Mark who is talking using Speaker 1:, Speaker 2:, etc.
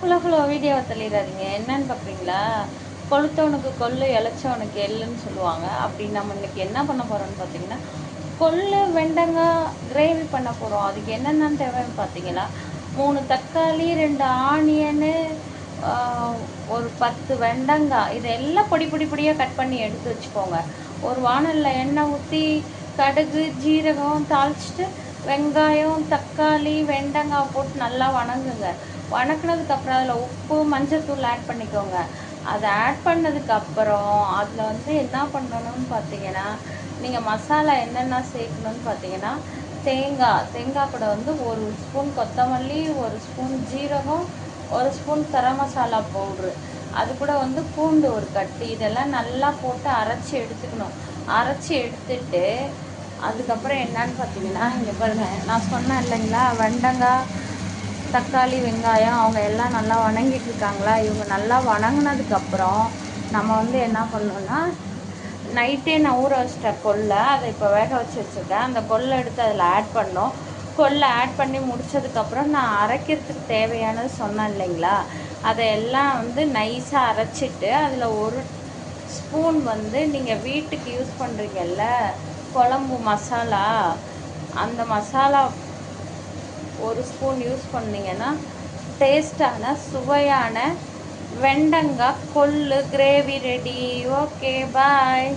Speaker 1: Hello வீடியோவை தள்ளிடாதீங்க. என்னன்னு பார்க்குறீங்களா? கொளுத்தவனுக்கு கொள்ளு இளைச்சவனுக்கு எள்ளுன்னு சொல்லுவாங்க. அப்படி நம்ம இன்னைக்கு என்ன பண்ண போகிறோம்னு பார்த்தீங்கன்னா, கொள்ளு வெண்டங்காய் கிரேவி பண்ண போகிறோம். அதுக்கு என்னென்னு தேவைன்னு பார்த்தீங்கன்னா, 3 தக்காளி, 2 ஆனியனு, ஒரு 10 வெண்டங்காய், இதெல்லாம் பொடி பொடி பொடியாக கட் பண்ணி எடுத்து வச்சுக்கோங்க. ஒரு வானலில் எண்ணெய் ஊற்றி கடுகு ஜீரகம் தாளிச்சிட்டு வெங்காயம் தக்காளி வெண்டங்காய் போட்டு நல்லா வணங்குங்க. வணக்கினதுக்கப்புறம் அதில் உப்பு மஞ்சத்தூள் ஆட் பண்ணிக்கோங்க. அதை ஆட் பண்ணதுக்கப்புறம் அதில் என்ன பண்ணணும்னு பார்த்தீங்கன்னா, நீங்கள் மசாலா என்னென்ன சேர்க்கணும்னு பார்த்தீங்கன்னா, தேங்காய் கூட 1 ஸ்பூன் கொத்தமல்லி, 1 ஸ்பூன் ஜீரகம், 1 ஸ்பூன் கரம் மசாலா பவுட்ரு, அது கூட பூண்டு ஒரு கட்டு, இதெல்லாம் நல்லா போட்டு அரைச்சி எடுத்துக்கணும். அரைச்சி எடுத்துட்டு அதுக்கப்புறம் என்னன்னு பார்த்தீங்கன்னா, இங்கே பாருங்கள், நான் சொன்னேன் இல்லைங்களா, வெண்டங்காய் தக்காளி வெங்காயம் அவங்க எல்லாம் நல்லா வணங்கிட்டு இருக்காங்களா. இவங்க நல்லா வணங்கினதுக்கப்புறம் நம்ம என்ன பண்ணணும்னா, நைட்டே நான் ஊற வச்சிட்டேன் கொள்ளை, அதை இப்போ வேக வச்சு வச்சுருக்கேன். அந்த கொள்ளை எடுத்து அதில் ஆட் பண்ணோம். கொள்ளை ஆட் பண்ணி முடித்ததுக்கப்புறம் நான் அரைக்கிறதுக்கு தேவையானது சொன்னேன் இல்லைங்களா, அதை எல்லாம் நைஸாக அரைச்சிட்டு அதில் 1 ஸ்பூன் நீங்கள் வீட்டுக்கு யூஸ் பண்ணுறீங்கல்ல குழம்பு மசாலா, அந்த மசாலா 1 ஸ்பூன் யூஸ் பண்ணிங்கன்னா டேஸ்டான சுவையான வெண்டங்காய் கொள்ளு கிரேவி ரெடி. ஓகே, பாய்.